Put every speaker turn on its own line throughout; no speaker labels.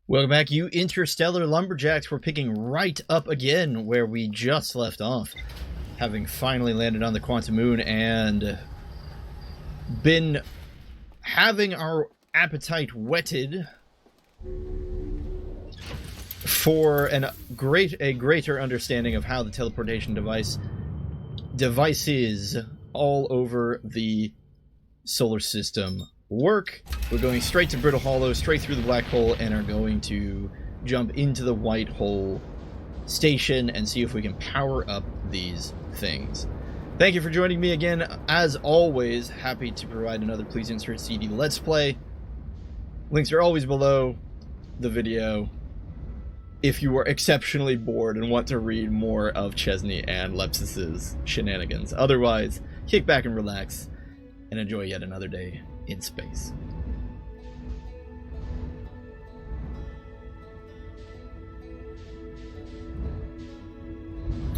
Welcome back, you interstellar lumberjacks. We're picking right up again where we just left off, having finally landed on the quantum moon and been having our appetite whetted for a greater understanding of how the teleportation devices all over the solar system work. We're going straight to Brittle Hollow, straight through the black hole, and are going to jump into the white hole station and see if we can power up these things. Thank you for joining me again. As always, happy to provide another Please Insert CD Let's Play. Links are always below the video if you are exceptionally bored and want to read more of Chezni and Lepcis' shenanigans. Otherwise, kick back and relax and enjoy yet another day in space.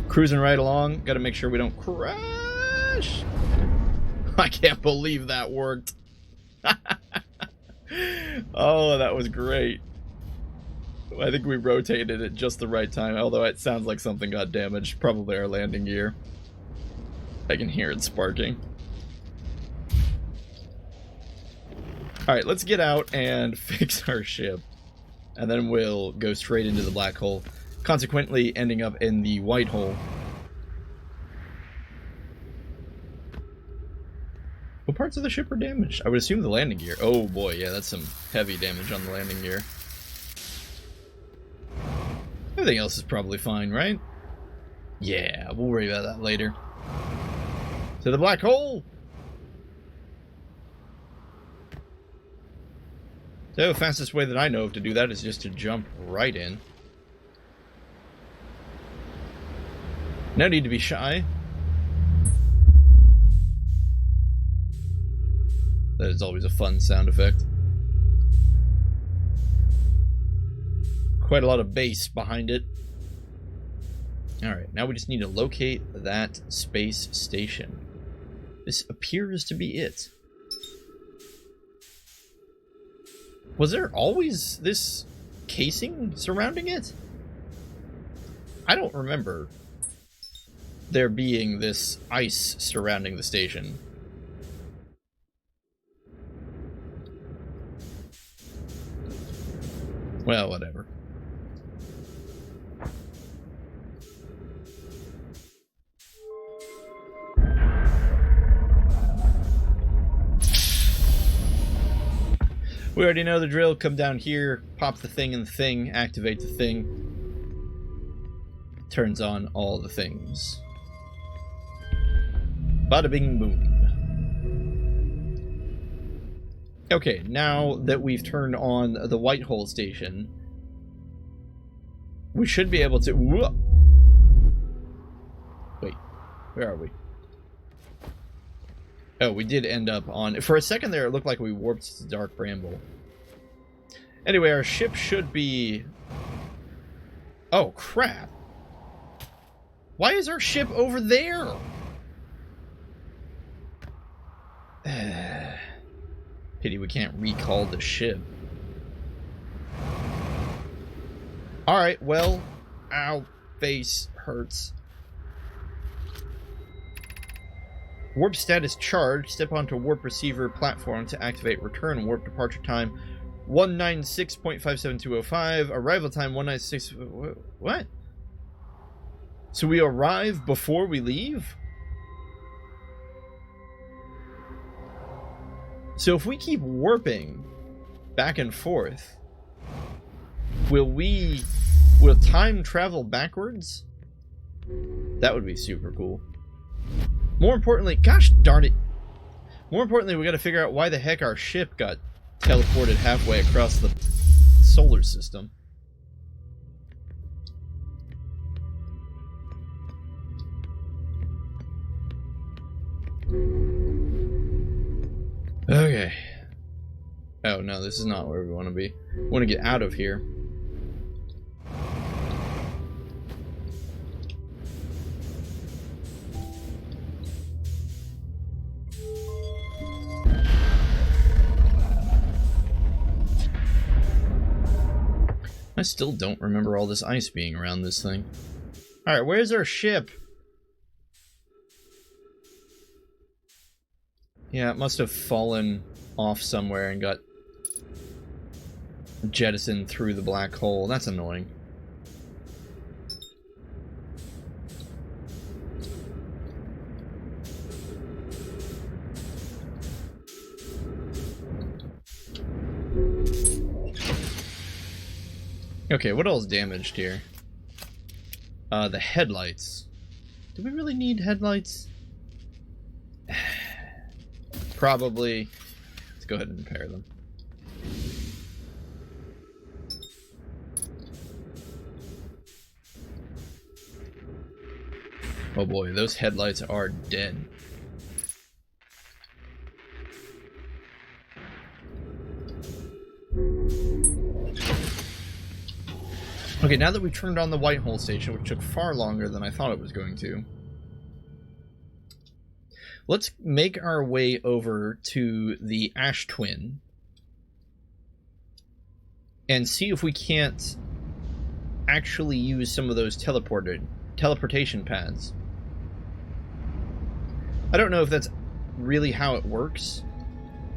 Cruising right along. Gotta make sure we don't crash. I can't believe that worked. Oh, that was great. I think we rotated it just the right time, although it sounds like something got damaged. Probably our landing gear. I can hear it sparking. Alright, let's get out and fix our ship. And then we'll go straight into the black hole, consequently ending up in the white hole. What parts of the ship are damaged? I would assume the landing gear. Oh boy, yeah, that's some heavy damage on the landing gear. Everything else is probably fine, right? Yeah, we'll worry about that later. To the black hole! So, the fastest way that I know of to do that is just to jump right in. No need to be shy. That is always a fun sound effect. Quite a lot of bass behind it. Alright, now we just need to locate that space station. This appears to be it. Was there always this casing surrounding it? I don't remember there being this ice surrounding the station. Well, whatever. We already know the drill. Come down here, pop the thing in the thing, activate the thing. Turns on all the things. Bada bing boom. Okay, now that we've turned on the white hole station, we should be able to... Whoa. Wait, where are we? Oh, we did end up on... For a second there, it looked like we warped to Dark Bramble. Anyway, our ship should be... Oh, crap. Why is our ship over there? Pity we can't recall the ship. Alright, well... Ow, face hurts. Warp status charged. Step onto warp receiver platform to activate return. Warp departure time 196.57205. Arrival time 196. What? So we arrive before we leave? So if we keep warping back and forth, will time travel backwards? That would be super cool. More importantly, gosh darn it. More importantly, we gotta figure out why the heck our ship got teleported halfway across the solar system. Okay. Oh no, this is not where we want to be. We want to get out of here. I still don't remember all this ice being around this thing. Alright, where's our ship? Yeah, it must have fallen off somewhere and got jettisoned through the black hole. That's annoying. Okay, what else damaged here? The headlights. Do we really need headlights? Probably. Let's go ahead and repair them. Oh boy, those headlights are dead. Okay, now that we turned on the white hole station, which took far longer than I thought it was going to, let's make our way over to the ash twin and see if we can't actually use some of those teleportation pads. I don't know if that's really how it works,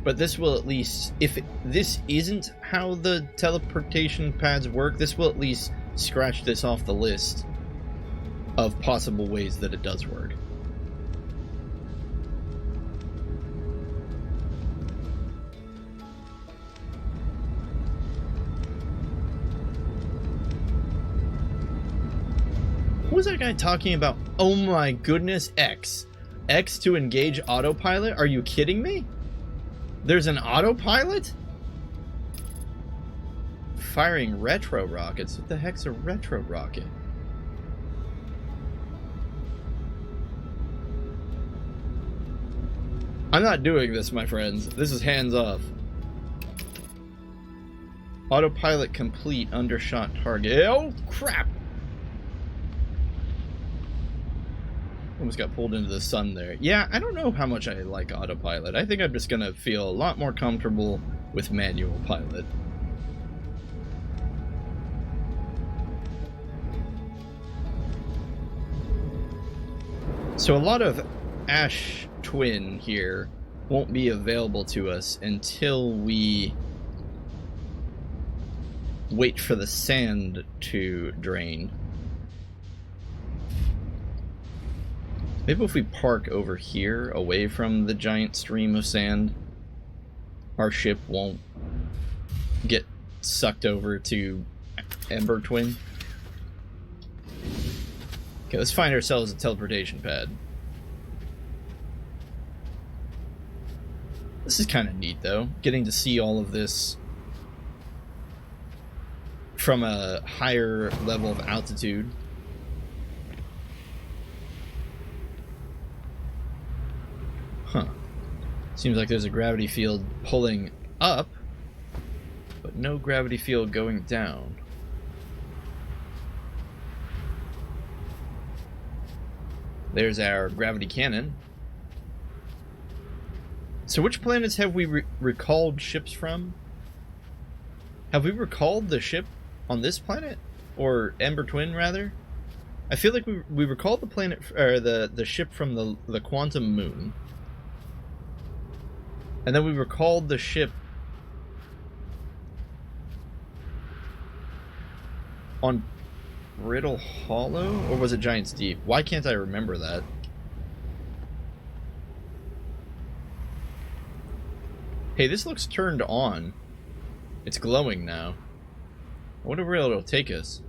but this will at least, if this isn't how the teleportation pads work, this will at least scratch this off the list of possible ways that it does work. What was that guy talking about? Oh my goodness, X. X to engage autopilot? Are you kidding me? There's an autopilot? Firing retro rockets? What the heck's a retro rocket? I'm not doing this, my friends. This is hands off. Autopilot complete, undershot target. Oh, crap! Almost got pulled into the sun there. Yeah, I don't know how much I like autopilot. I think I'm just gonna feel a lot more comfortable with manual pilot. So a lot of Ash Twin here won't be available to us until we wait for the sand to drain. Maybe if we park over here, away from the giant stream of sand, our ship won't get sucked over to Ember Twin. Okay, let's find ourselves a teleportation pad. This is kind of neat, though, getting to see all of this from a higher level of altitude. Huh. Seems like there's a gravity field pulling up, but no gravity field going down. There's our gravity cannon. So which planets have we recalled ships from? Have we recalled the ship on this planet? Or Ember Twin, rather? I feel like we recalled the planet, or the ship from the Quantum Moon. And then we recalled the ship on Brittle Hollow? Or was it Giant's Deep? Why can't I remember that? Hey, this looks turned on. It's glowing now. I wonder where it'll take us.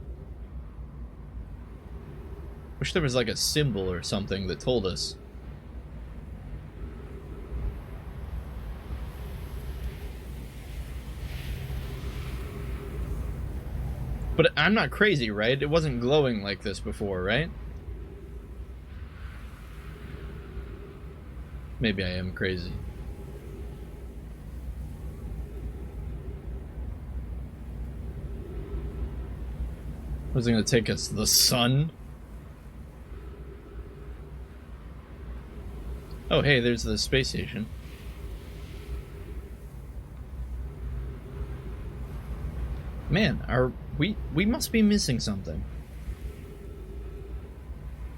Wish there was like a symbol or something that told us. But I'm not crazy, right? It wasn't glowing like this before, right? Maybe I am crazy. Was it going to take us to the sun? Oh, hey, there's the space station. Man, we must be missing something.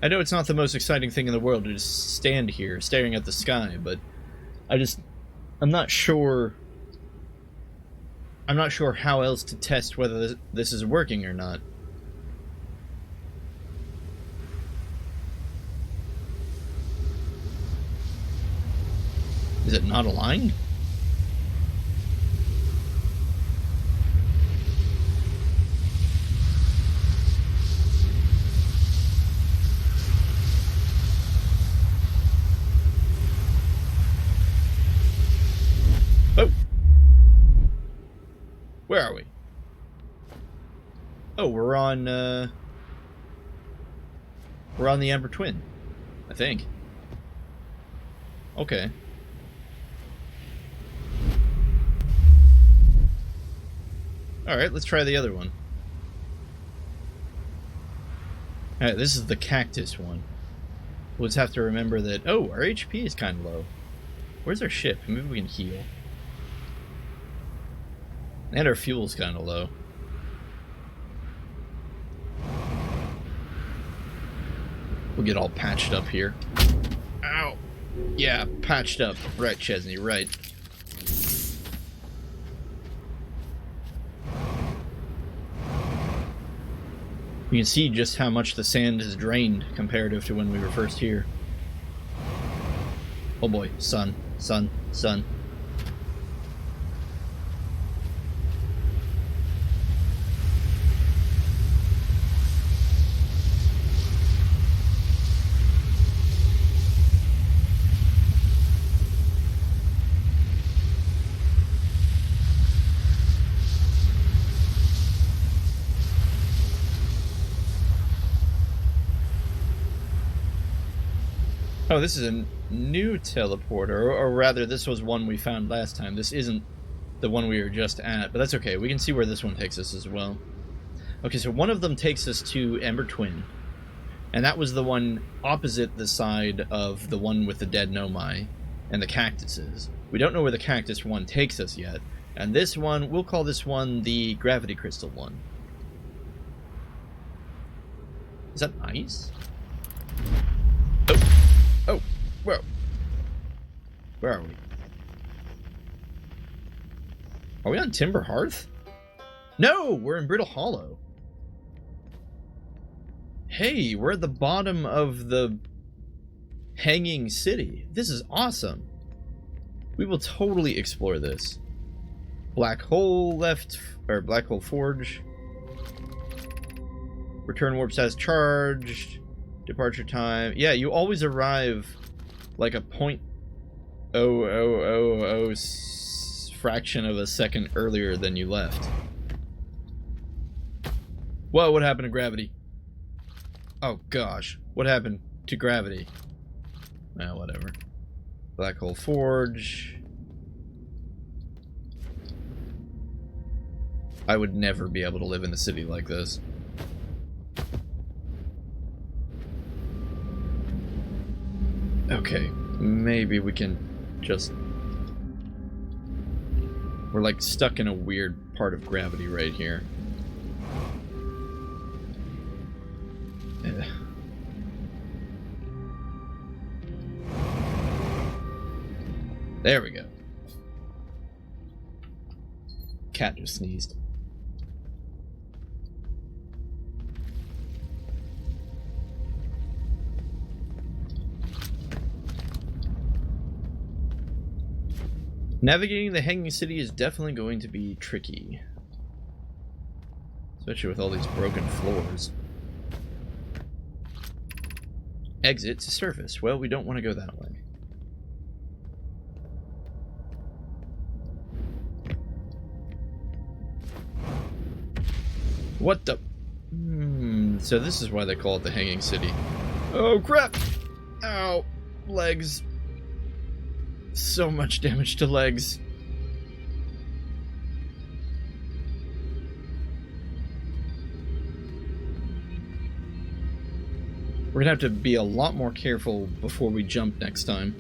I know it's not the most exciting thing in the world to just stand here staring at the sky, but I'm not sure how else to test whether this is working or not. Is it not aligned? Oh! Where are we? Oh, we're on the Ember Twin, I think. Okay. Alright, let's try the other one. Alright, this is the cactus one. We'll just have to remember that... Oh, our HP is kind of low. Where's our ship? Maybe we can heal. And our fuel's kind of low. We'll get all patched up here. Ow! Yeah, patched up. Right, Chezni, right. You can see just how much the sand has drained comparative to when we were first here. Oh boy, sun, sun, sun. Oh, this is a new teleporter, or rather, this was one we found last time. This isn't the one we were just at, but that's okay. We can see where this one takes us as well. Okay, so one of them takes us to Ember Twin, and that was the one opposite the side of the one with the dead Nomai and the cactuses. We don't know where the cactus one takes us yet, and this one, we'll call this one the gravity crystal one. Is that ice? Oh. Oh, whoa. Where are we? Are we on Timber Hearth? No, we're in Brittle Hollow. Hey, we're at the bottom of the Hanging City. This is awesome. We will totally explore this. Black Hole left, or Black Hole Forge. Return warp status charged. Departure time. Yeah, you always arrive like a 0.0000 fraction of a second earlier than you left. Whoa, what happened to gravity? Oh gosh, what happened to gravity? Well, whatever. Black Hole Forge. I would never be able to live in a city like this. Okay, maybe we can just... We're like stuck in a weird part of gravity right here. There we go. Cat just sneezed. Navigating the Hanging City is definitely going to be tricky. Especially with all these broken floors. Exit to surface. Well, we don't want to go that way. What the... so this is why they call it the Hanging City. Oh, crap! Ow! Legs. So much damage to legs. We're gonna have to be a lot more careful before we jump next time.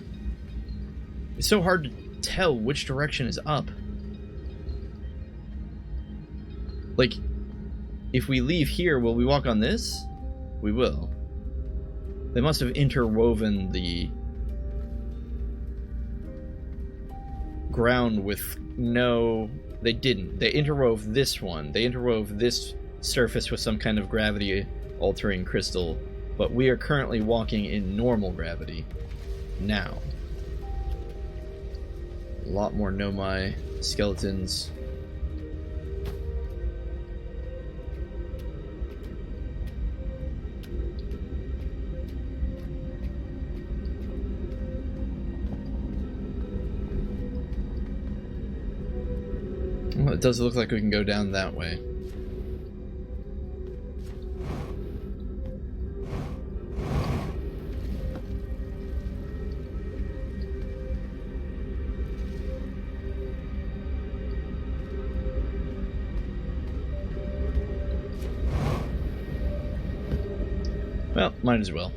It's so hard to tell which direction is up. Like, if we leave here, will we walk on this? We will. They must have interwoven the ground with no... They didn't. They interwove this one. They interwove this surface with some kind of gravity-altering crystal, but we are currently walking in normal gravity now. A lot more Nomai skeletons. Well, it does look like we can go down that way. Well, might as well.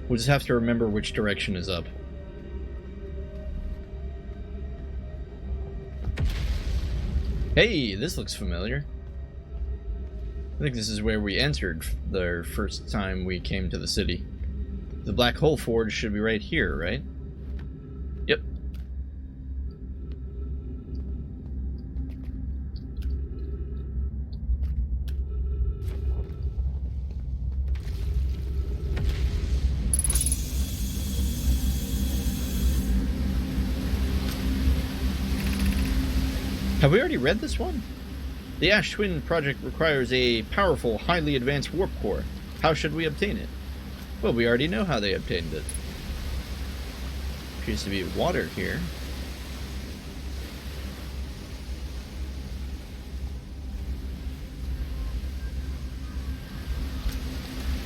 We'll just have to remember which direction is up. Hey, this looks familiar. I think this is where we entered the first time we came to the city. The Black Hole Forge should be right here, right? Yep. Have we already read this one? The Ash Twin project requires a powerful, highly advanced warp core. How should we obtain it? Well, we already know how they obtained it. Appears to be water here.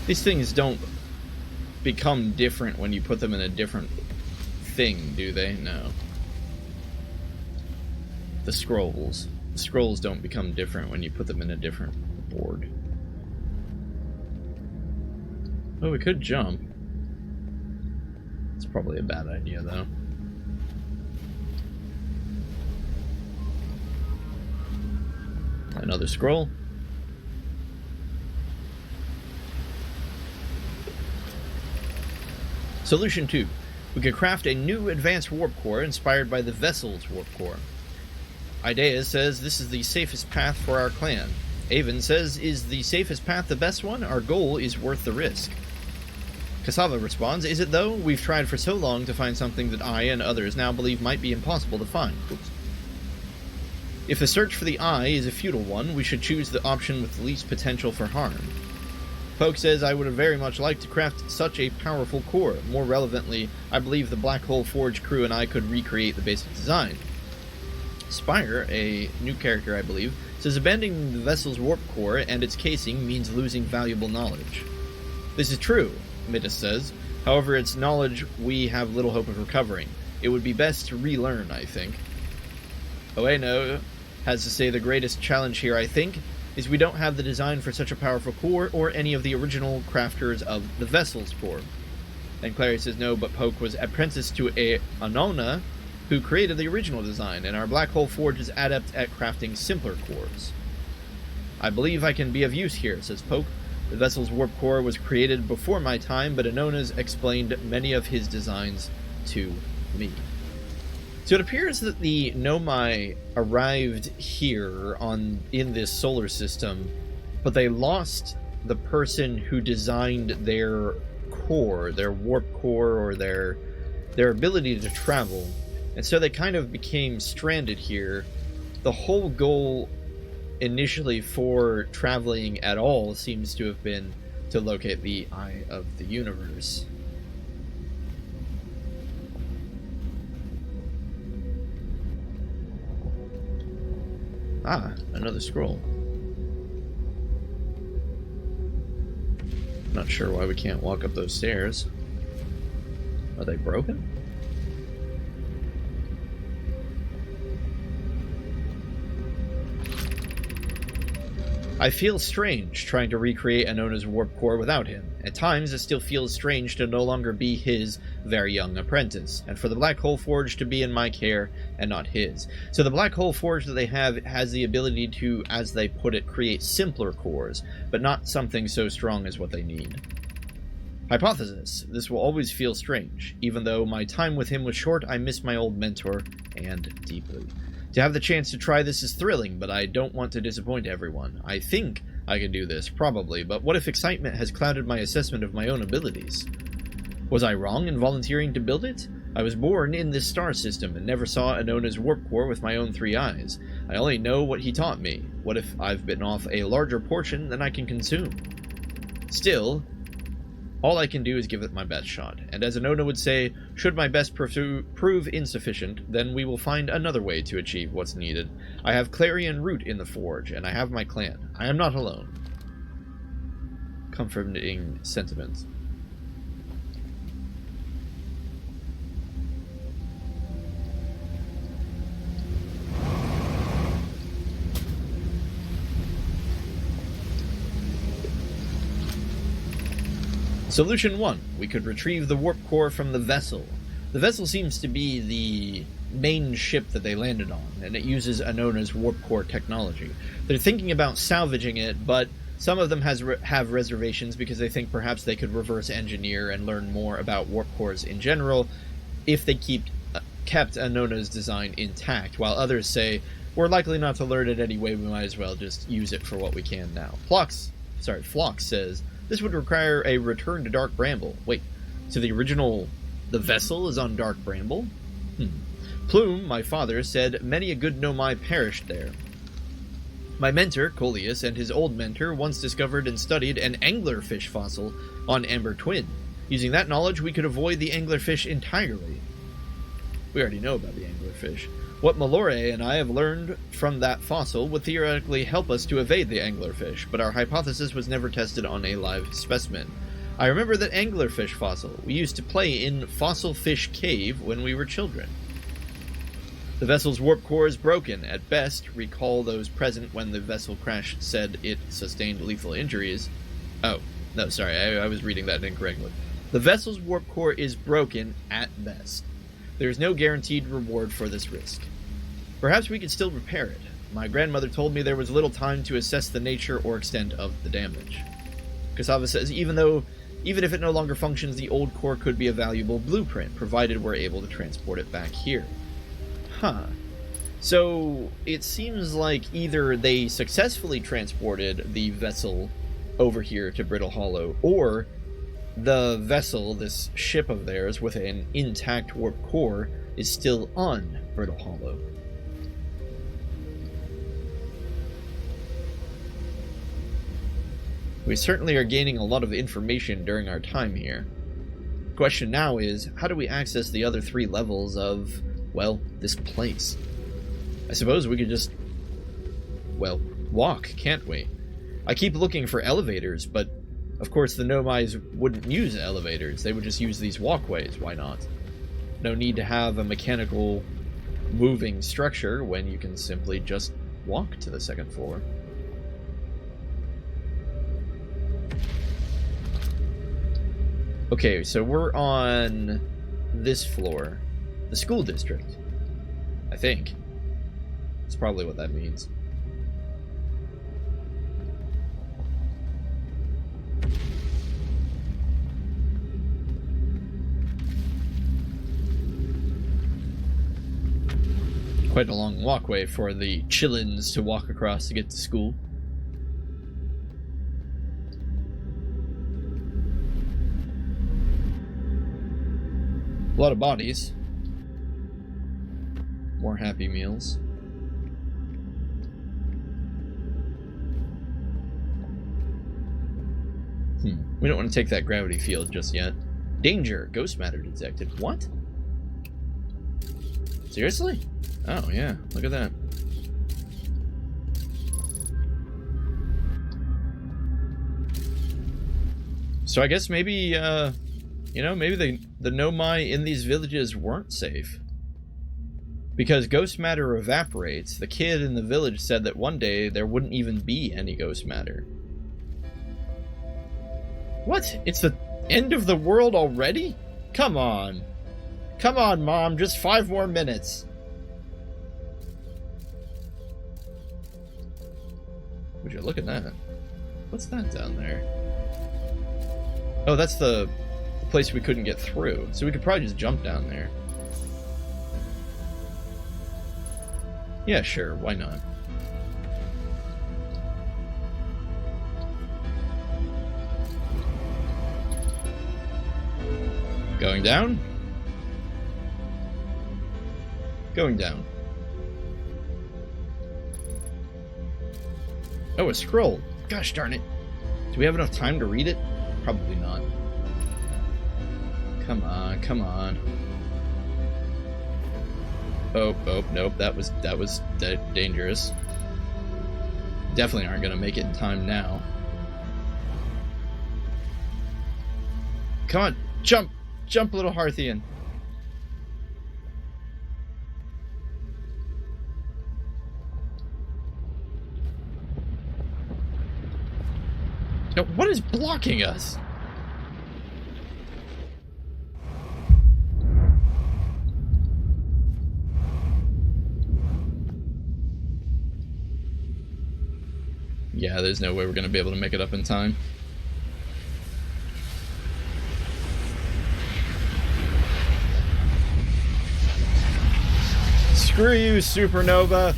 These things don't become different when you put them in a different thing, do they? No. The scrolls. The scrolls don't become different when you put them in a different board. Oh, we could jump. It's probably a bad idea, though. Another scroll. Solution 2. We could craft a new advanced warp core inspired by the vessel's warp core. Idea says this is the safest path for our clan. Avon says, is the safest path the best one? Our goal is worth the risk. Cassava responds, is it though? We've tried for so long to find something that I and others now believe might be impossible to find. Oops. If the search for the eye is a futile one, we should choose the option with the least potential for harm. Poke says, I would have very much liked to craft such a powerful core. More relevantly, I believe the Black Hole Forge crew and I could recreate the basic design. Spire, a new character I believe, says abandoning the vessel's warp core and its casing means losing valuable knowledge. This is true, Midas says. However, it's knowledge we have little hope of recovering. It would be best to relearn, I think. Oeno has to say the greatest challenge here, I think, is we don't have the design for such a powerful core or any of the original crafters of the vessel's core. And Clary says no, but Poke was apprenticed to a Anona who created the original design, and our Black Hole Forge is adept at crafting simpler cores. I believe I can be of use here, says Poke. The vessel's warp core was created before my time, but Anona's explained many of his designs to me. So it appears that the Nomai arrived here in this solar system, but they lost the person who designed their core, their warp core, or their ability to travel. And so they kind of became stranded here. The whole goal initially for traveling at all seems to have been to locate the Eye of the Universe. Ah, another scroll. Not sure why we can't walk up those stairs. Are they broken? I feel strange trying to recreate Anona's warp core without him. At times, it still feels strange to no longer be his very young apprentice, and for the Black Hole Forge to be in my care and not his. So the Black Hole Forge that they have has the ability to, as they put it, create simpler cores, but not something so strong as what they need. Hypothesis. This will always feel strange. Even though my time with him was short, I miss my old mentor, and deeply. To have the chance to try this is thrilling, but I don't want to disappoint everyone. I think I can do this, probably, but what if excitement has clouded my assessment of my own abilities? Was I wrong in volunteering to build it? I was born in this star system and never saw Anona's warp core with my own 3 eyes. I only know what he taught me. What if I've bitten off a larger portion than I can consume? Still, all I can do is give it my best shot, and as Anona would say, should my best prove insufficient, then we will find another way to achieve what's needed. I have Clarion Root in the Forge, and I have my clan. I am not alone. Comforting sentiment. Solution 1. We could retrieve the warp core from the vessel. The vessel seems to be the main ship that they landed on, and it uses Anona's warp core technology. They're thinking about salvaging it, but some of them have reservations because they think perhaps they could reverse engineer and learn more about warp cores in general if they kept Anona's design intact, while others say, we're likely not to learn it anyway, we might as well just use it for what we can now. Phlox says, this would require a return to Dark Bramble. Wait, so the vessel is on Dark Bramble? Plume, my father, said many a good Nomai perished there. My mentor, Coleus, and his old mentor once discovered and studied an anglerfish fossil on Amber Twin. Using that knowledge, we could avoid the anglerfish entirely. We already know about the anglerfish. What Malore and I have learned from that fossil would theoretically help us to evade the anglerfish, but our hypothesis was never tested on a live specimen. I remember that anglerfish fossil. We used to play in Fossil Fish Cave when we were children. The vessel's warp core is broken. At best, recall those present when the vessel crash said it sustained lethal injuries. Oh, no, sorry, I was reading that incorrectly. The vessel's warp core is broken at best. There is no guaranteed reward for this risk. Perhaps we could still repair it. My grandmother told me there was little time to assess the nature or extent of the damage. Kasava says, even if it no longer functions, the old core could be a valuable blueprint, provided we're able to transport it back here. Huh. So, it seems like either they successfully transported the vessel over here to Brittle Hollow, or the vessel, this ship of theirs with an intact warp core, is still on Brittle Hollow. We certainly are gaining a lot of information during our time here. The question now is, how do we access the other 3 levels of, well, this place? I suppose we could just, well, walk, can't we? I keep looking for elevators, but of course the Nomais wouldn't use elevators. They would just use these walkways. Why not? No need to have a mechanical moving structure when you can simply just walk to the 2nd floor. Okay, so we're on this floor. The school district. I think. That's probably what that means. Quite a long walkway for the chillins to walk across to get to school. A lot of bodies. More Happy Meals. We don't want to take that gravity field just yet. Danger! Ghost matter detected. What? Seriously? Oh, yeah. Look at that. So I guess maybe, maybe the Nomai in these villages weren't safe. Because ghost matter evaporates. The kid in the village said that one day there wouldn't even be any ghost matter. What? It's the end of the world already? Come on. Come on, Mom. Just 5 more minutes. Would you look at that? What's that down there? Oh, that's the place we couldn't get through. So we could probably just jump down there. Yeah, sure. Why not? Going down? Going down. Oh, a scroll. Gosh darn it. Do we have enough time to read it? Probably not. Come on, come on. Oh, nope. That was dangerous. Definitely aren't gonna make it in time now. Come on, jump! Jump, little Harthian. Now, what is blocking us? Yeah, there's no way we're gonna be able to make it up in time. Screw you, Supernova!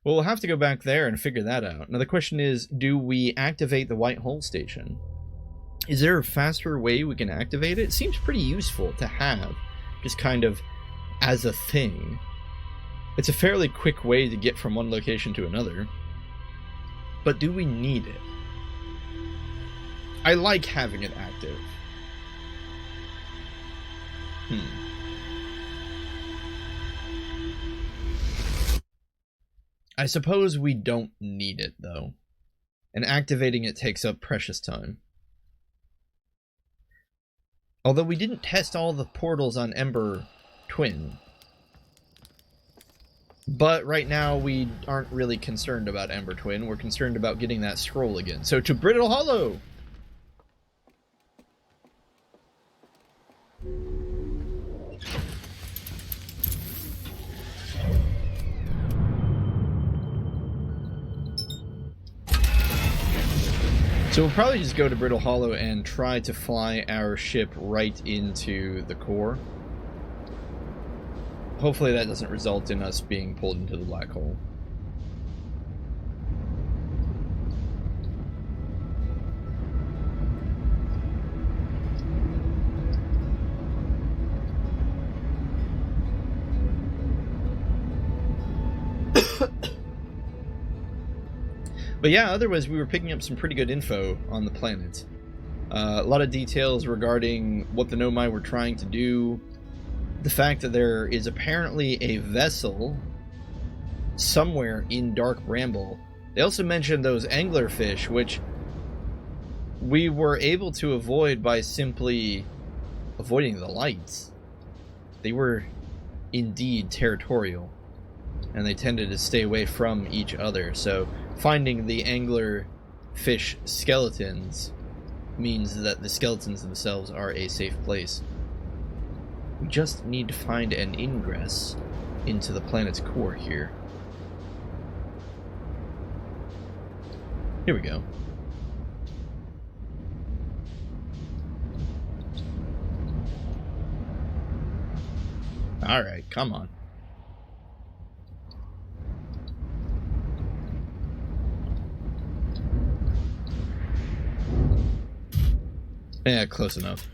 Well, we'll have to go back there and figure that out. Now the question is, do we activate the White Hole Station? Is there a faster way we can activate it? It seems pretty useful to have, just kind of as a thing. It's a fairly quick way to get from one location to another. But do we need it? I like having it active. I suppose we don't need it, though. And activating it takes up precious time. Although we didn't test all the portals on Ember Twin. But right now we aren't really concerned about Ember Twin. We're concerned about getting that scroll again. So to Brittle Hollow! So we'll probably just go to Brittle Hollow and try to fly our ship right into the core. Hopefully that doesn't result in us being pulled into the black hole. But yeah, otherwise we were picking up some pretty good info on the planet. A lot of details regarding what the Nomai were trying to do. The fact that there is apparently a vessel somewhere in Dark Bramble. They also mentioned those anglerfish, which we were able to avoid by simply avoiding the lights. They were indeed territorial, and they tended to stay away from each other, so finding the anglerfish skeletons means that the skeletons themselves are a safe place. We just need to find an ingress into the planet's core here. Here we go. Alright, come on. Yeah, close enough.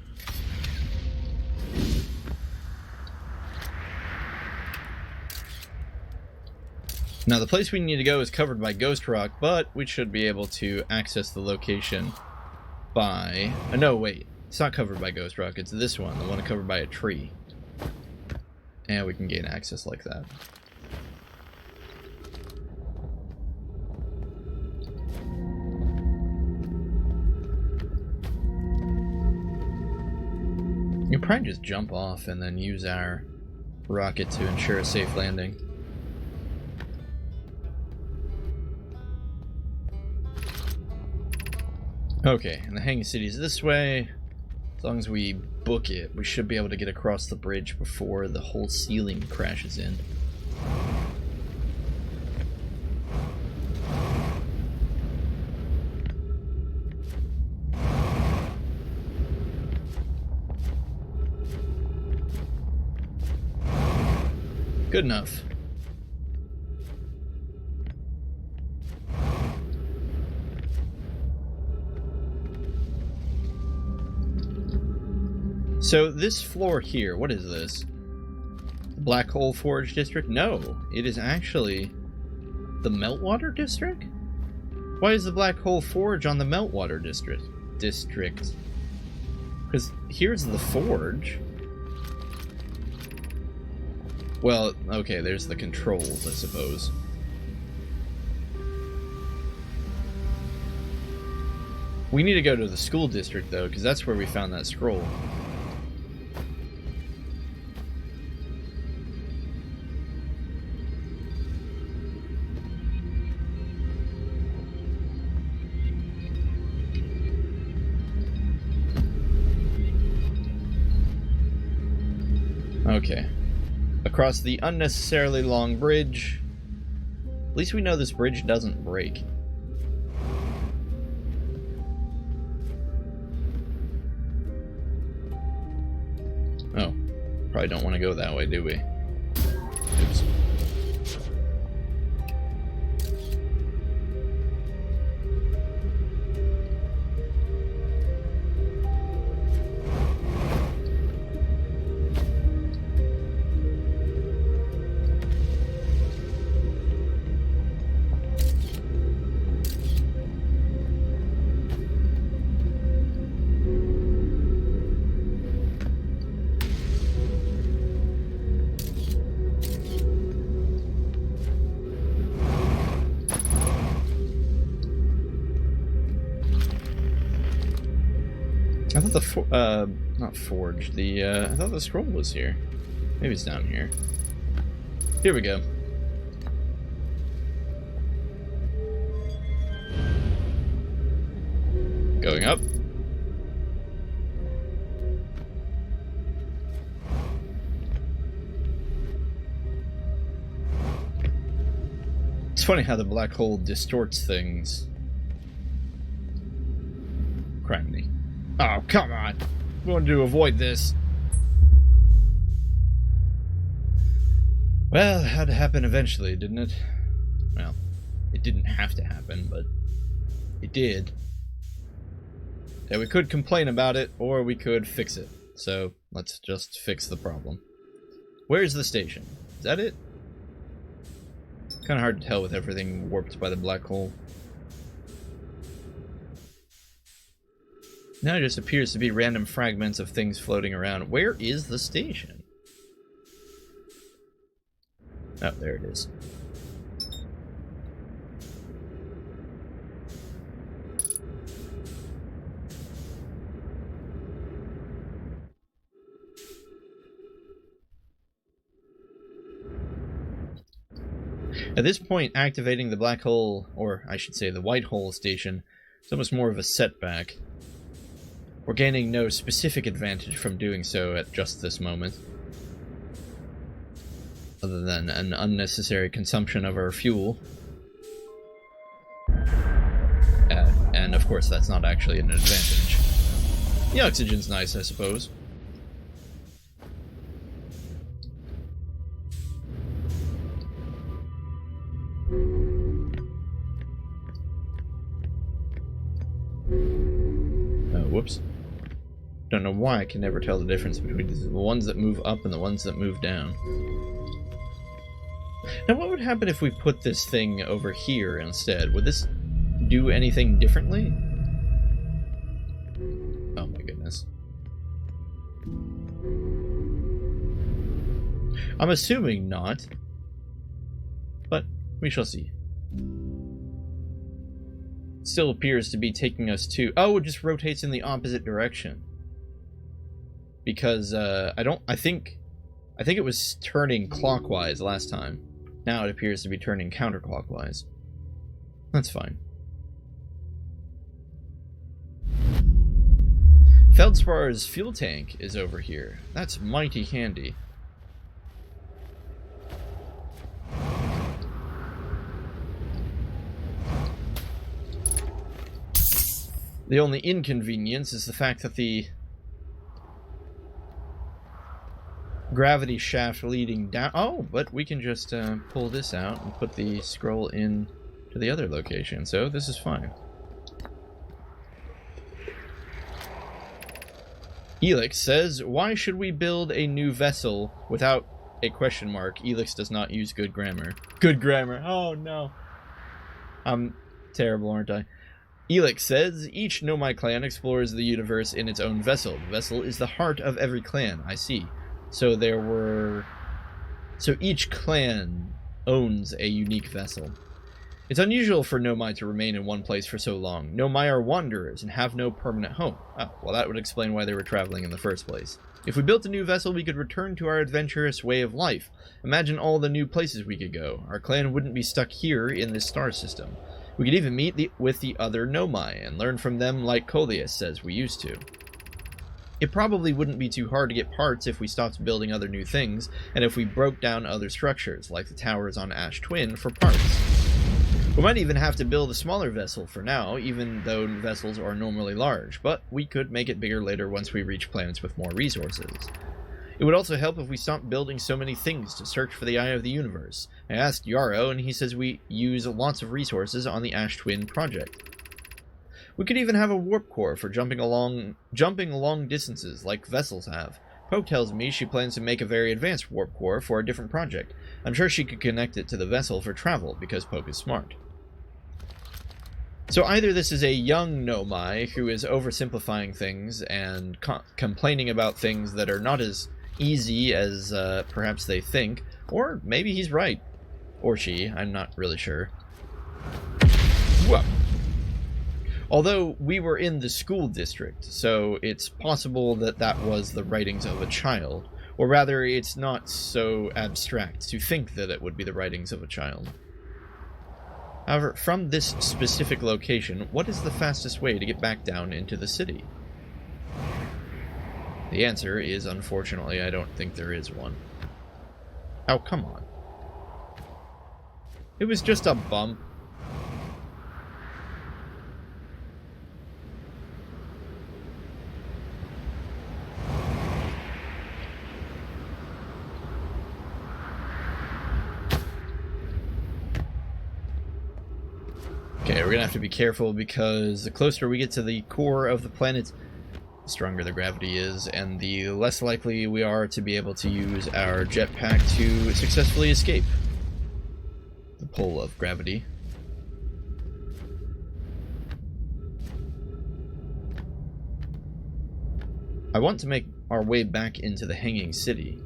Now the place we need to go is covered by Ghost Rock, but we should be able to access the location by... no, wait. It's not covered by Ghost Rock, it's this one, the one covered by a tree. And we can gain access like that. probably just jump off and then use our rocket to ensure a safe landing. Okay, and the hanging city is this way. As long as we book it, we should be able to get across the bridge before the whole ceiling crashes in. Good enough. So this floor here, what is this? Black Hole Forge District? No, it is actually the Meltwater District? Why is the Black Hole Forge on the Meltwater District? Because here's the forge. Well, okay, there's the controls, I suppose. We need to go to the school district, though, because that's where we found that scroll. Okay. Across the unnecessarily long bridge. At least we know this bridge doesn't break. Oh. Probably don't want to go that way, do we? Oops. I thought the not forge, I thought the scroll was here. Maybe it's down here. Here we go. Going up. It's funny how the black hole distorts things. Criminy. Oh, come on. We want to avoid this. Well, it had to happen eventually, didn't it? Well, it didn't have to happen, but it did. Yeah, we could complain about it, or we could fix it. So, let's just fix the problem. Where's the station? Is that it? Kind of hard to tell with everything warped by the black hole. Now it just appears to be random fragments of things floating around. Where is the station? Oh, there it is. At this point, activating the black hole, or I should say the white hole station, is almost more of a setback. We're gaining no specific advantage from doing so at just this moment, other than an unnecessary consumption of our fuel. And of course, that's not actually an advantage. The oxygen's nice, I suppose. Oh, whoops. Don't know why I can never tell the difference between the ones that move up and the ones that move down. Now, what would happen if we put this thing over here instead? Would this do anything differently? Oh my goodness. I'm assuming not, but we shall see. Still appears to be taking us to... Oh, it just rotates in the opposite direction. because I think it was turning clockwise last time. Now it appears to be turning counterclockwise. That's fine. Feldspar's fuel tank is over here. That's mighty handy. The only inconvenience is the fact that the gravity shaft leading down... Oh, but we can just pull this out and put the scroll in to the other location, so this is fine. Elix says, why should we build a new vessel without a question mark? Elix does not use good grammar. Good grammar. Oh, no. I'm terrible, aren't I? Elix says, each Nomai clan explores the universe in its own vessel. The vessel is the heart of every clan. I see. So each clan owns a unique vessel. It's unusual for Nomai to remain in one place for so long. Nomai are wanderers and have no permanent home. Oh, well, that would explain why they were traveling in the first place. If we built a new vessel, we could return to our adventurous way of life. Imagine all the new places we could go. Our clan wouldn't be stuck here in this star system. We could even meet with the other Nomai and learn from them like Coleus says we used to. It probably wouldn't be too hard to get parts if we stopped building other new things, and if we broke down other structures, like the towers on Ash Twin, for parts. We might even have to build a smaller vessel for now, even though vessels are normally large, but we could make it bigger later once we reach planets with more resources. It would also help if we stopped building so many things to search for the Eye of the Universe. I asked Yarrow, and he says we use lots of resources on the Ash Twin project. We could even have a warp core for jumping long distances like vessels have. Poke tells me she plans to make a very advanced warp core for a different project. I'm sure she could connect it to the vessel for travel, because Poke is smart. So either this is a young Nomai who is oversimplifying things and complaining about things that are not as easy as perhaps they think, or maybe he's right. Or she, I'm not really sure. Whoa. Although we were in the school district, so it's possible that that was the writings of a child. Or rather, it's not so abstract to think that it would be the writings of a child. However, from this specific location, what is the fastest way to get back down into the city? The answer is, unfortunately, I don't think there is one. Oh, come on. It was just a bump. Okay, we're gonna have to be careful because the closer we get to the core of the planet, the stronger the gravity is, and the less likely we are to be able to use our jetpack to successfully escape the pull of gravity. I want to make our way back into the Hanging City.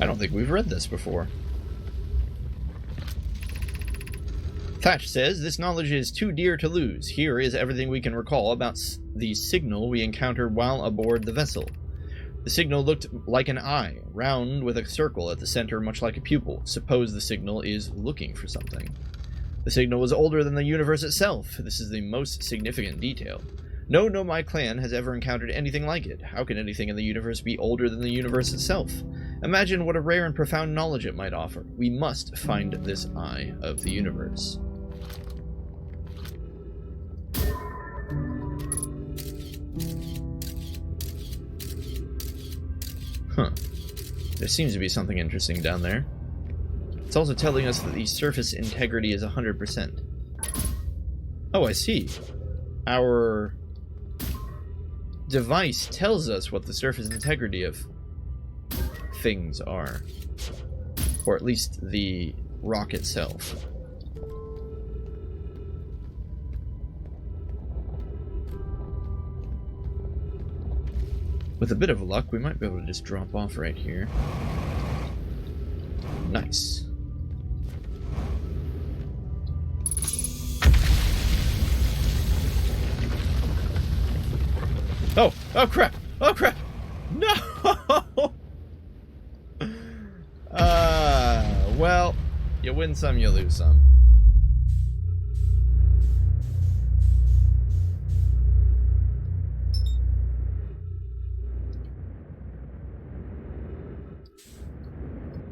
I don't think we've read this before. Thatch says, this knowledge is too dear to lose. Here is everything we can recall about the signal we encountered while aboard the vessel. The signal looked like an eye, round with a circle at the center much like a pupil. Suppose the signal is looking for something. The signal was older than the universe itself. This is the most significant detail. No Nomai clan has ever encountered anything like it. How can anything in the universe be older than the universe itself? Imagine what a rare and profound knowledge it might offer. We must find this eye of the universe. Huh. There seems to be something interesting down there. It's also telling us that the surface integrity is 100%. Oh, I see. Our device tells us what the surface integrity of things are. Or at least the rock itself. With a bit of luck, we might be able to just drop off right here. Nice. Oh! Oh crap! Oh crap! No! Well, you win some, you lose some.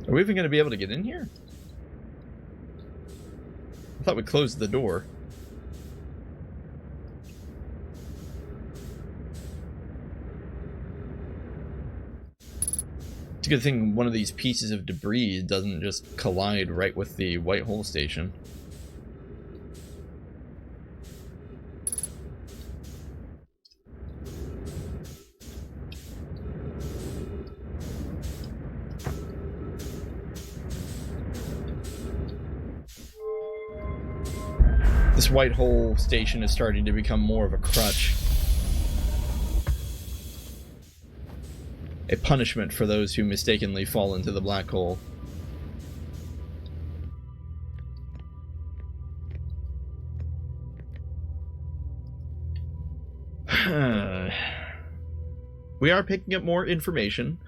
Are we even going to be able to get in here? I thought we closed the door. It's a good thing one of these pieces of debris doesn't just collide right with the white hole station. This white hole station is starting to become more of a crutch. A punishment for those who mistakenly fall into the black hole. We are picking up more information.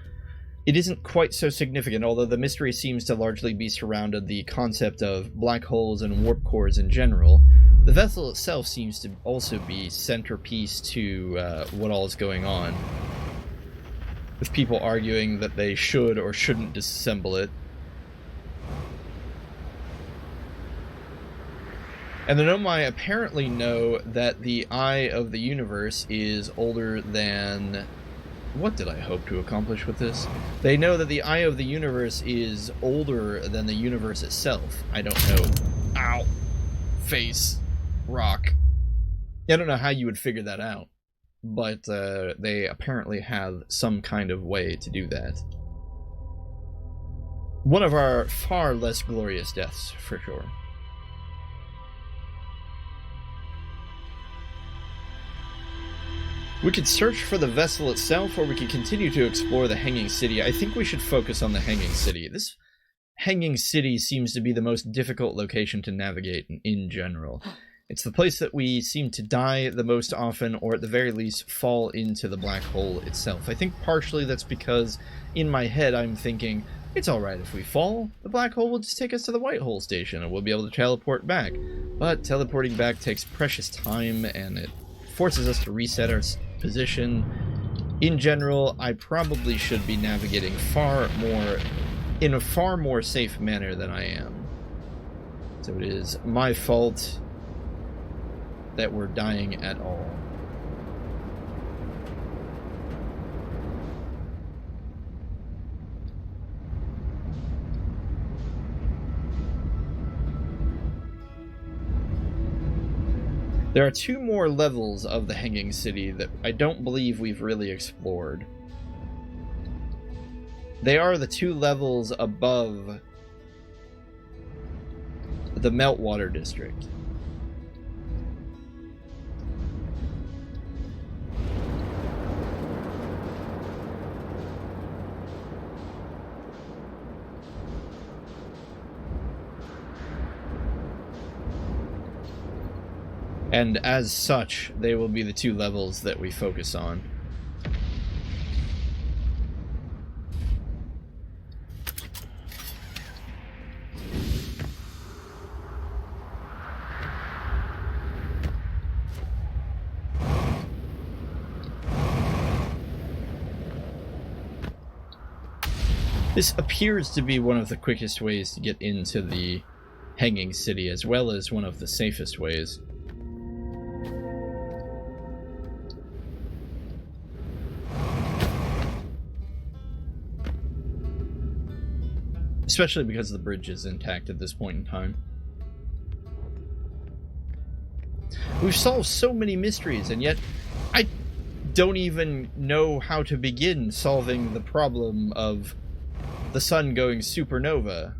It isn't quite so significant, although the mystery seems to largely be surrounded the concept of black holes and warp cores in general. The vessel itself seems to also be centerpiece to what all is going on, with people arguing that they should or shouldn't disassemble it. And the Nomai apparently know that the eye of the universe is older than... What did I hope to accomplish with this? They know that the eye of the universe is older than the universe itself. I don't know. Ow. Face. Rock. I don't know how you would figure that out. But they apparently have some kind of way to do that. One of our far less glorious deaths, for sure. We could search for the vessel itself, or we could continue to explore the Hanging City. I think we should focus on the Hanging City. This Hanging City seems to be the most difficult location to navigate in general. It's the place that we seem to die the most often, or at the very least fall into the black hole itself. I think partially that's because in my head I'm thinking, it's alright if we fall. The black hole will just take us to the white hole station and we'll be able to teleport back. But teleporting back takes precious time and it forces us to reset our position. In general, I probably should be navigating in a far more safe manner than I am. So it is my fault that we're dying at all. There are two more levels of the Hanging City that I don't believe we've really explored. They are the two levels above the Meltwater District. And as such, they will be the two levels that we focus on. This appears to be one of the quickest ways to get into the Hanging City, as well as one of the safest ways. Especially because the bridge is intact at this point in time. We've solved so many mysteries, and yet I don't even know how to begin solving the problem of the sun going supernova.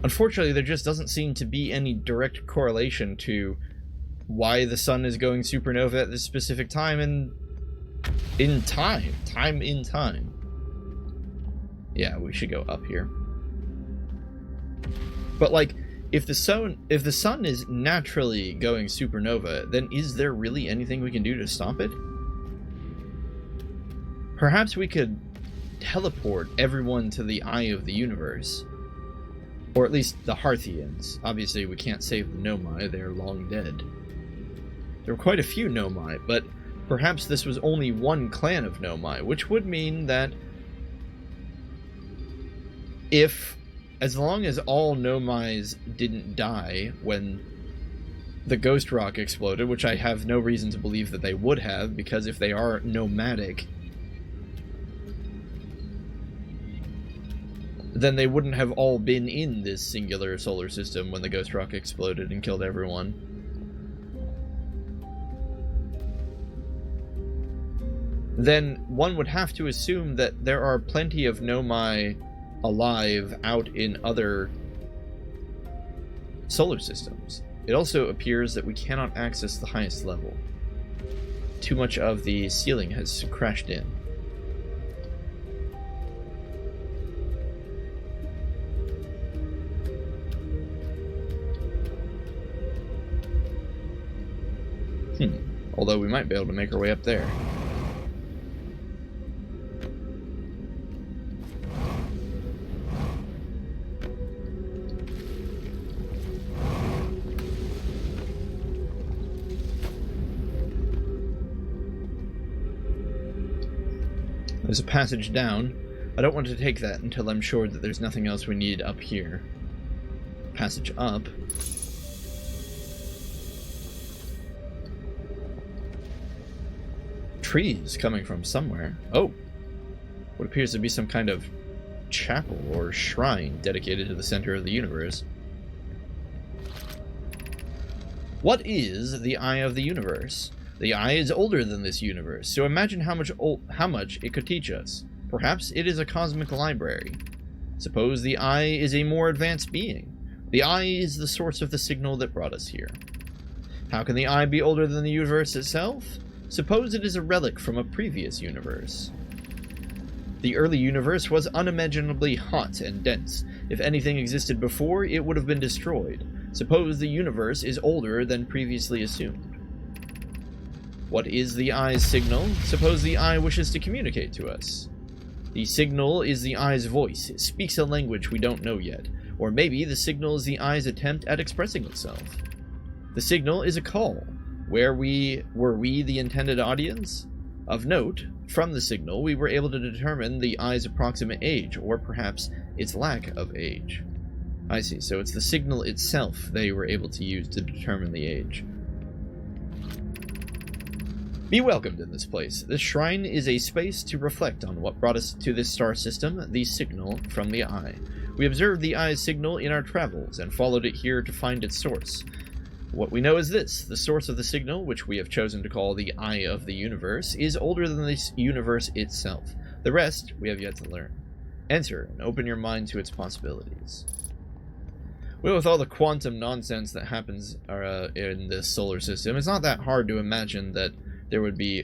Unfortunately, there just doesn't seem to be any direct correlation to why the sun is going supernova at this specific time and in time. Yeah, we should go up here. But, like, if the sun is naturally going supernova, then is there really anything we can do to stop it? Perhaps we could teleport everyone to the eye of the universe. Or at least the Hearthians. Obviously, we can't save the Nomai, they're long dead. There were quite a few Nomai, but perhaps this was only one clan of Nomai, which would mean that as long as all Nomais didn't die when the ghost rock exploded, which I have no reason to believe that they would have, because if they are nomadic, then they wouldn't have all been in this singular solar system when the ghost rock exploded and killed everyone. Then one would have to assume that there are plenty of Nomai alive out in other solar systems. It also appears that we cannot access the highest level. Too much of the ceiling has crashed in. Although we might be able to make our way up there. There's a passage down. I don't want to take that until I'm sure that there's nothing else we need up here. Passage up. Trees coming from somewhere. Oh! What appears to be some kind of chapel or shrine dedicated to the center of the universe. What is the eye of the universe? The eye is older than this universe, so imagine how much it could teach us. Perhaps it is a cosmic library. Suppose the eye is a more advanced being. The eye is the source of the signal that brought us here. How can the eye be older than the universe itself? Suppose it is a relic from a previous universe. The early universe was unimaginably hot and dense. If anything existed before, it would have been destroyed. Suppose the universe is older than previously assumed. What is the eye's signal? Suppose the eye wishes to communicate to us. The signal is the eye's voice. It speaks a language we don't know yet. Or maybe the signal is the eye's attempt at expressing itself. The signal is a call. Were we the intended audience? Of note, from the signal, we were able to determine the eye's approximate age, or perhaps its lack of age. I see, so it's the signal itself they were able to use to determine the age. Be welcomed in this place. This shrine is a space to reflect on what brought us to this star system, the signal from the eye. We observed the eye's signal in our travels, and followed it here to find its source. What we know is this: the source of the signal, which we have chosen to call the eye of the universe, is older than this universe itself. The rest we have yet to learn. Enter, and open your mind to its possibilities. Well, with all the quantum nonsense that happens in this solar system, it's not that hard to imagine that there would be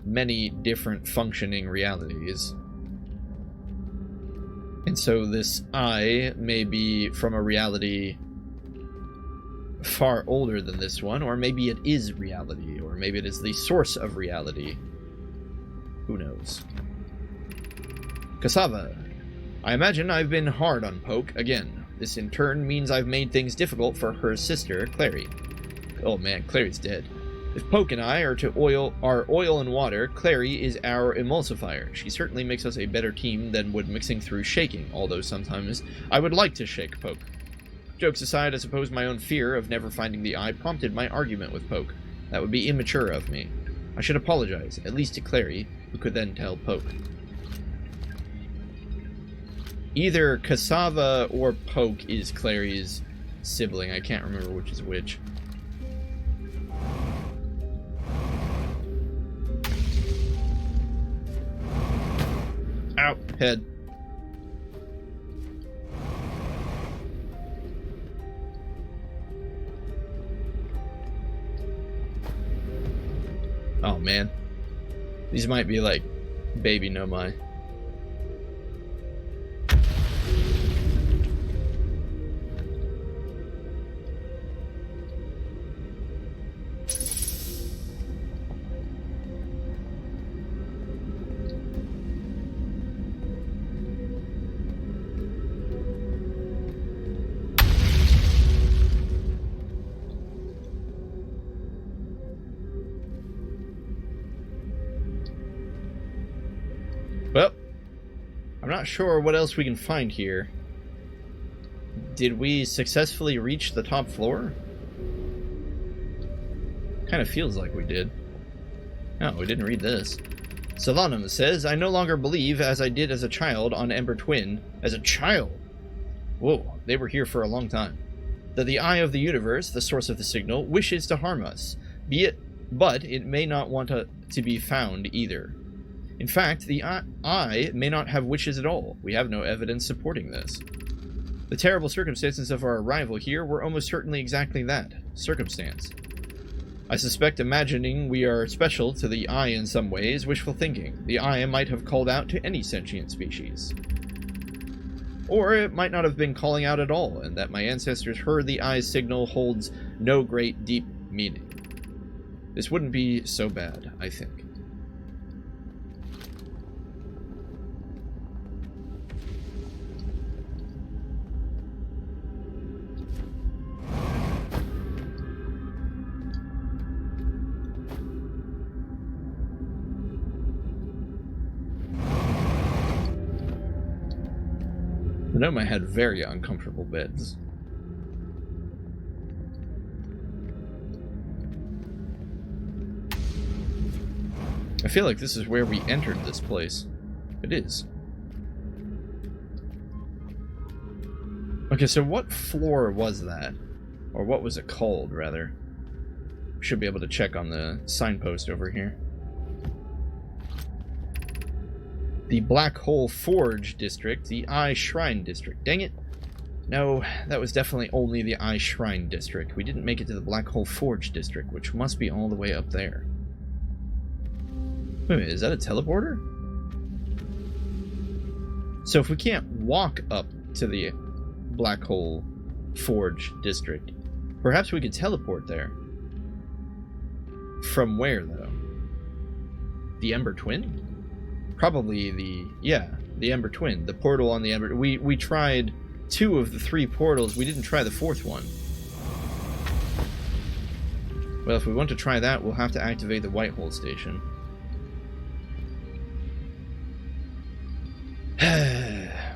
many different functioning realities. And so this eye may be from a reality far older than this one, or maybe it is reality, or maybe it is the source of reality. Who knows? Cassava. I imagine I've been hard on Poke again. This in turn means I've made things difficult for her sister, Clary. Oh man, Clary's dead. If Poke and I are oil and water, Clary is our emulsifier. She certainly makes us a better team than would mixing through shaking, although sometimes I would like to shake Poke. Jokes aside, I suppose my own fear of never finding the eye prompted my argument with Poke. That would be immature of me. I should apologize, at least to Clary, who could then tell Poke. Either Cassava or Poke is Clary's sibling. I can't remember which is which. Ow, head. Oh man. These might be like baby Nomai. not sure what else we can find here. Did we successfully reach the top floor? Kind of feels like we did. Oh, we didn't read this. Solanum says, I no longer believe, as I did as a child, on Ember Twin. As a child? Whoa, they were here for a long time. That the eye of the universe, the source of the signal, wishes to harm us. But it may not want to be found either. In fact, the eye may not have wishes at all. We have no evidence supporting this. The terrible circumstances of our arrival here were almost certainly exactly that, circumstance. I suspect imagining we are special to the eye in some ways, wishful thinking. The eye might have called out to any sentient species. Or it might not have been calling out at all, and that my ancestors heard the eye's signal holds no great deep meaning. This wouldn't be so bad, I think. The Noma had very uncomfortable beds. I feel like this is where we entered this place. It is. Okay, so what floor was that? Or what was it called, rather? Should be able to check on the signpost over here. The Black Hole Forge District, the Eye Shrine District. Dang it. No, that was definitely only the Eye Shrine District. We didn't make it to the Black Hole Forge District, which must be all the way up there. Wait a minute, is that a teleporter? So if we can't walk up to the Black Hole Forge District, perhaps we could teleport there. From where, though? The Ember Twin? Probably the Ember Twin, the portal on the Ember. We tried 2 of the 3 portals. We didn't try the 4th one. Well, if we want to try that, we'll have to activate the White Hole Station.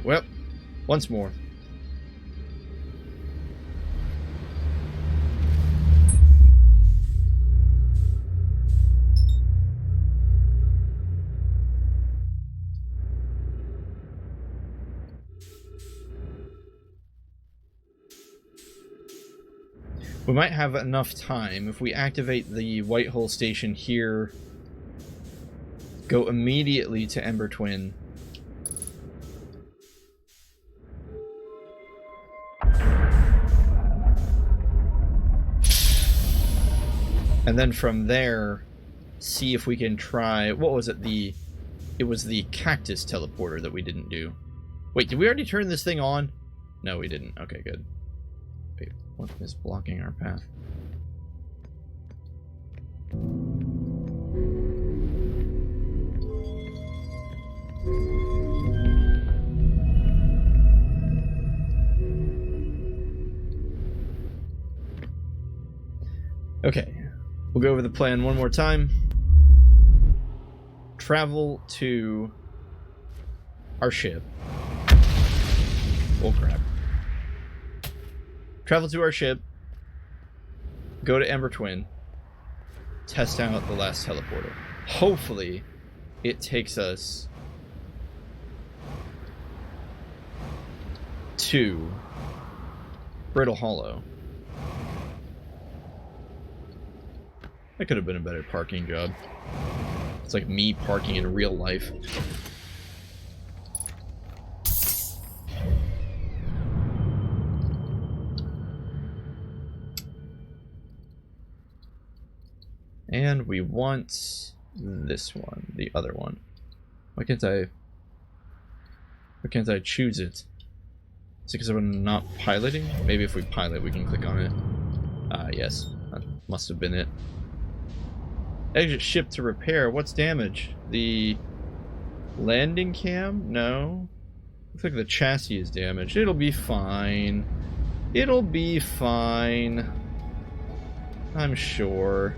Well, once more. We might have enough time if we activate the White Hole Station here, go immediately to Ember Twin. And then from there, see if we can try... What was it? It was the cactus teleporter that we didn't do. Wait, did we already turn this thing on? No, we didn't. Okay, good. Wait, what is blocking our path? Okay. We'll go over the plan one more time. Travel to our ship. Oh crap. Travel to our ship. Go to Ember Twin. Test out the last teleporter. Hopefully, it takes us to Brittle Hollow. That could have been a better parking job. It's like me parking in real life. And we want this one, the other one. Why can't I choose it? Is it because I'm not piloting? Maybe if we pilot, we can click on it. Yes, that must have been it. Exit ship to repair. What's damage? The landing cam? No. Looks like the chassis is damaged. It'll be fine. It'll be fine. I'm sure.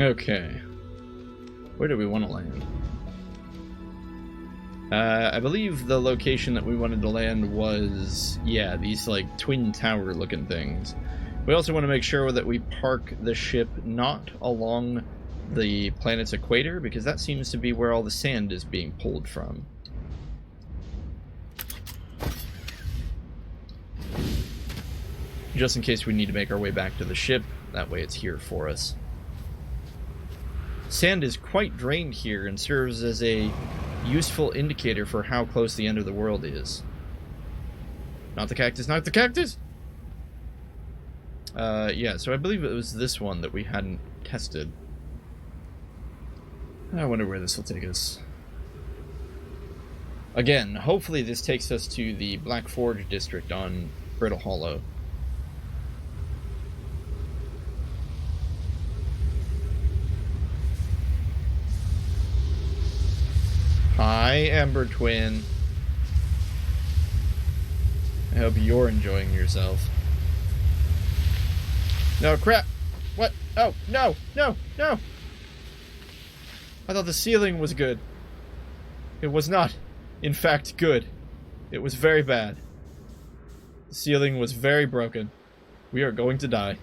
Okay. Where do we want to land? I believe the location that we wanted to land was, yeah, these like twin tower looking things. We also want to make sure that we park the ship not along the planet's equator, because that seems to be where all the sand is being pulled from. Just in case we need to make our way back to the ship, that way it's here for us. Sand is quite drained here and serves as a useful indicator for how close the end of the world is. Not the cactus, not the cactus! Yeah, so I believe it was this one that we hadn't tested. I wonder where this will take us. Again, hopefully this takes us to the Black Forge district on Brittle Hollow. Hi, Ember Twin. I hope you're enjoying yourself. No, crap! What? Oh, no! No! No! I thought the ceiling was good. It was not, in fact, good. It was very bad. The ceiling was very broken. We are going to die.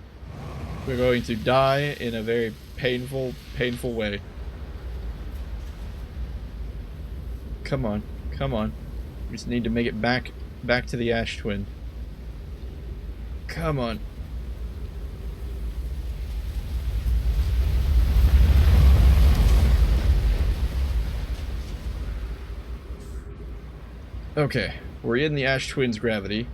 We're going to die in a very painful, painful way. Come on, come on. We just need to make it back to the Ash Twin. Come on. Okay, we're in the Ash Twin's gravity.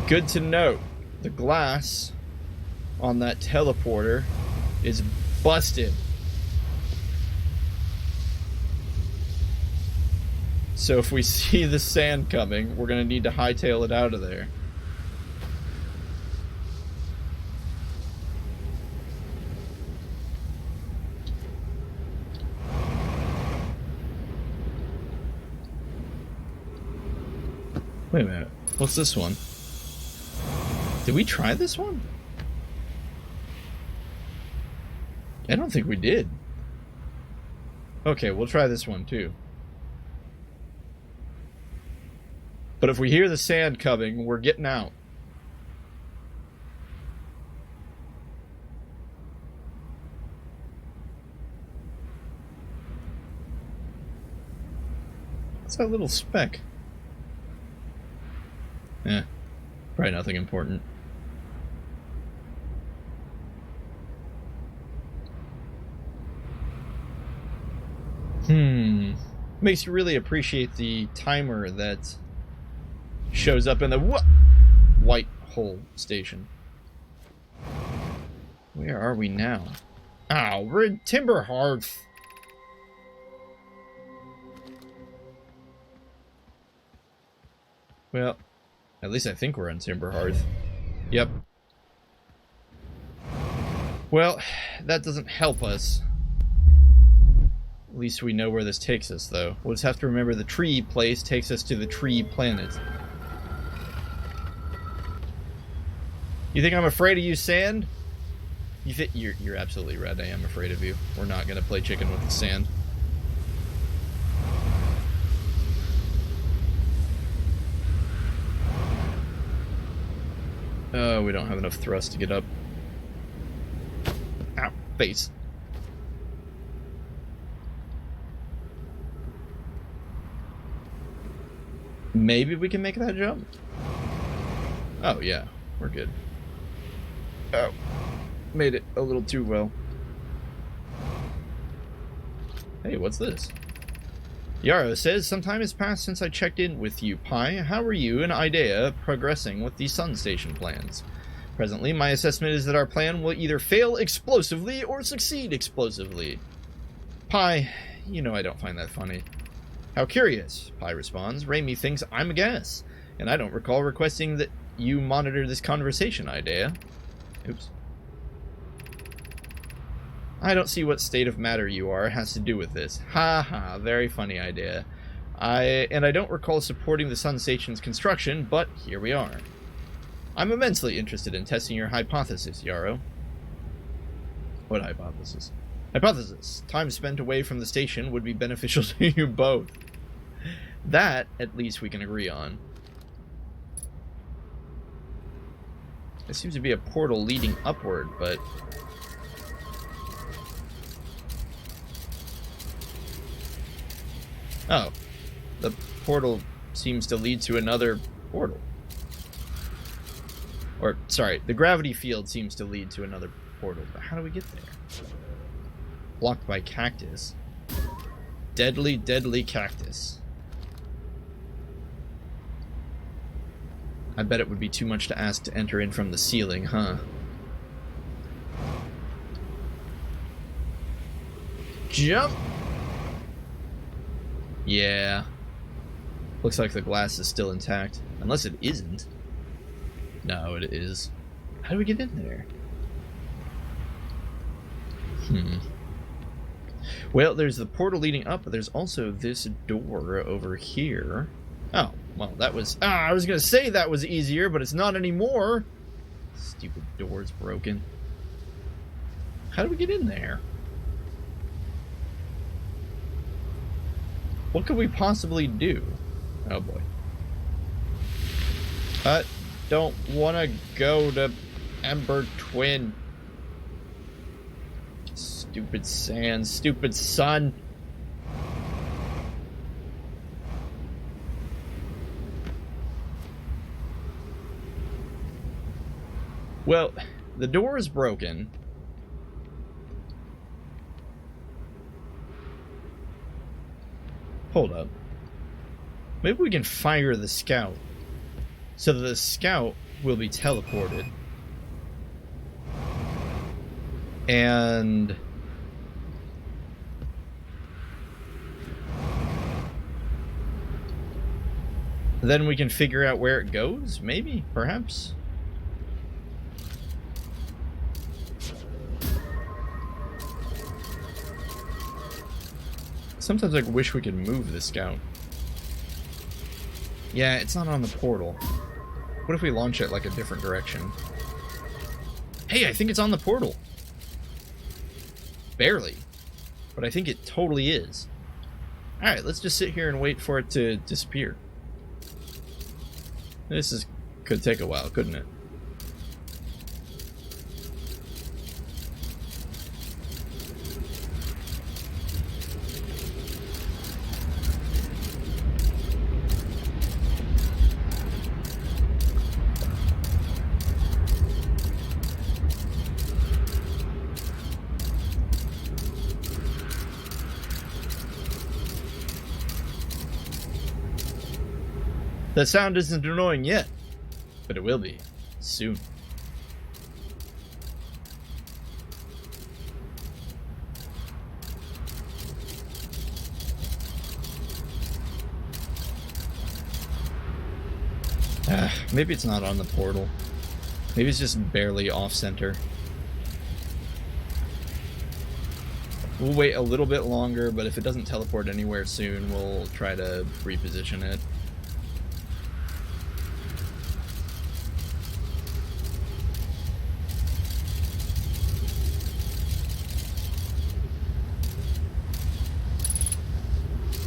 Good to note, the glass on that teleporter is busted. So if we see the sand coming, we're going to need to hightail it out of there. Wait a minute. What's this one? Did we try this one? I don't think we did. Okay, we'll try this one too. But if we hear the sand coming, we're getting out. What's that little speck? Eh, probably nothing important. Makes you really appreciate the timer that shows up in the white hole station. Where are we now? Ow, we're in Timber Hearth. Well, at least I think we're on Timber Hearth. Yep. Well, that doesn't help us. At least we know where this takes us, though. We'll just have to remember the tree place takes us to the tree planet. You think I'm afraid of you, sand? You think you're absolutely right. I am afraid of you. We're not gonna play chicken with the sand. Oh, we don't have enough thrust to get up. Ow, face. Maybe we can make that jump? Oh, yeah. We're good. Oh. Made it a little too well. Hey, what's this? Yarrow says, some time has passed since I checked in with you, Pi. How are you and Idea progressing with the Sun Station plans? Presently, my assessment is that our plan will either fail explosively or succeed explosively. Pi, you know I don't find that funny. How curious, Pi responds. Raimi thinks I'm a gas, and I don't recall requesting that you monitor this conversation, Idea. Oops. I don't see what state of matter you are has to do with this. Ha ha, very funny idea. I don't recall supporting the Sun Station's construction, but here we are. I'm immensely interested in testing your hypothesis, Yarrow. What hypothesis? Hypothesis. Time spent away from the station would be beneficial to you both. That, at least, we can agree on. There seems to be a portal leading upward, but... Oh. The portal seems to lead to another portal. Or, sorry, the gravity field seems to lead to another portal. But how do we get there? Blocked by cactus. Deadly, deadly cactus. I bet it would be too much to ask to enter in from the ceiling, huh? Jump! Yeah. Looks like the glass is still intact. Unless it isn't. No, it is. How do we get in there? Well, there's the portal leading up, but there's also this door over here. Oh, well, that was... I was gonna say that was easier, but it's not anymore. Stupid door's broken. How do we get in there? What could we possibly do? Oh, boy. Don't want to go to Ember Twin. Stupid sand, stupid sun. Well, the door is broken. Hold up. Maybe we can fire the scout. So that the scout will be teleported. And... then we can figure out where it goes? Maybe? Perhaps? Sometimes I wish we could move the scout. Yeah, it's not on the portal. What if we launch it like a different direction? Hey, I think it's on the portal. Barely. But I think it totally is. Alright, let's just sit here and wait for it to disappear. Could take a while, couldn't it? The sound isn't annoying yet, but it will be soon. Maybe it's not on the portal. Maybe it's just barely off-center. We'll wait a little bit longer, but if it doesn't teleport anywhere soon, we'll try to reposition it.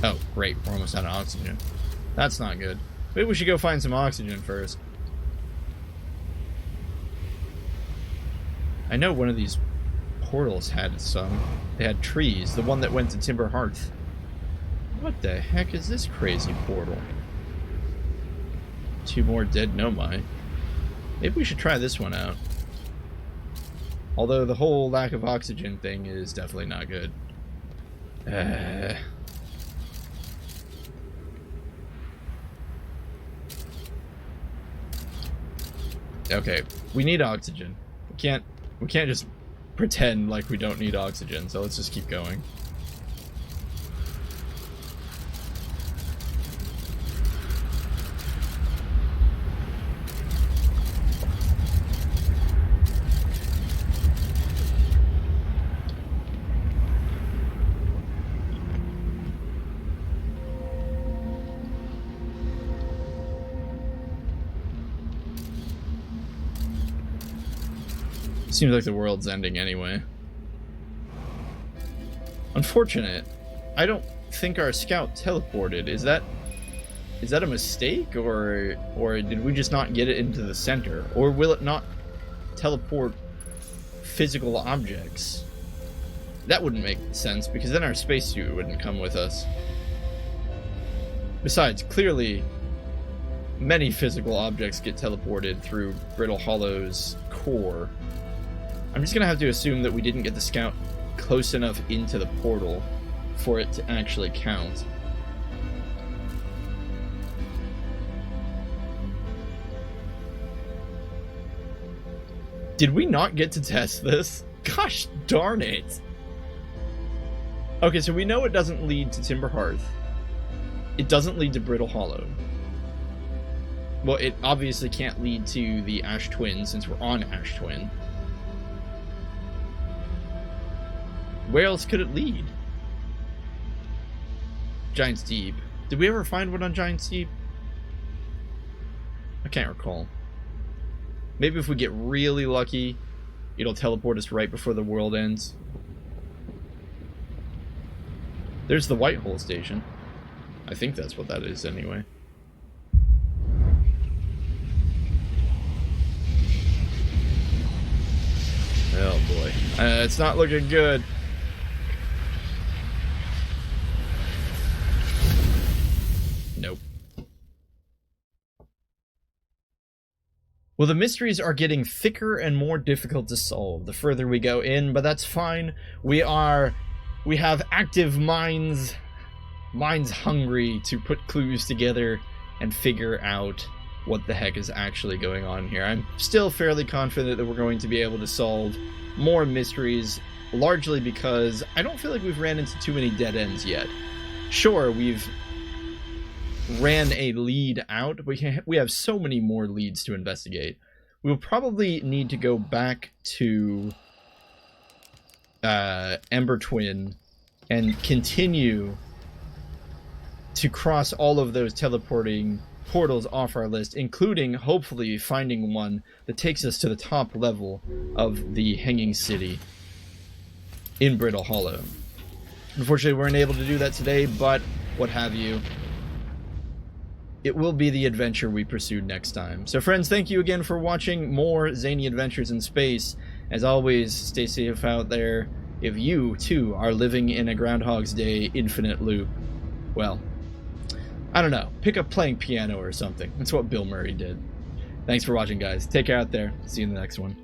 Oh, great. We're almost out of oxygen. That's not good. Maybe we should go find some oxygen first. I know one of these portals had some. They had trees. The one that went to Timber Hearth. What the heck is this crazy portal? 2 more dead Nomai. Maybe we should try this one out. Although the whole lack of oxygen thing is definitely not good. Okay, we need oxygen. We can't just pretend like we don't need oxygen, so let's just keep going. Seems like the world's ending anyway. Unfortunate. I don't think our scout teleported. Is that a mistake, or did we just not get it into the center? Or will it not teleport physical objects? That wouldn't make sense, because then our spacesuit wouldn't come with us. Besides, clearly, many physical objects get teleported through Brittle Hollow's core. I'm just gonna have to assume that we didn't get the scout close enough into the portal for it to actually count. Did we not get to test this? Gosh darn it! Okay, so we know it doesn't lead to Timber Hearth. It doesn't lead to Brittle Hollow. Well, it obviously can't lead to the Ash Twin since we're on Ash Twin. Where else could it lead? Giant's Deep. Did we ever find one on Giant's Deep? I can't recall. Maybe if we get really lucky, it'll teleport us right before the world ends. There's the White Hole Station. I think that's what that is anyway. Oh boy. It's not looking good. Nope. Well, the mysteries are getting thicker and more difficult to solve the further we go in, but that's fine. We have active minds hungry to put clues together and figure out what the heck is actually going on here. I'm still fairly confident that we're going to be able to solve more mysteries, largely because I don't feel like we've ran into too many dead ends yet. Sure, we've ran a lead out, but we have so many more leads to investigate. We'll probably need to go back to Ember Twin and continue to cross all of those teleporting portals off our list, including hopefully finding one that takes us to the top level of the Hanging City in Brittle Hollow. Unfortunately, we weren't able to do that today, but what have you. It will be the adventure we pursued next time. So friends, thank you again for watching more Zany Adventures in Space. As always, stay safe out there. If you, too, are living in a Groundhog's Day infinite loop, well, I don't know. Pick up playing piano or something. That's what Bill Murray did. Thanks for watching, guys. Take care out there. See you in the next one.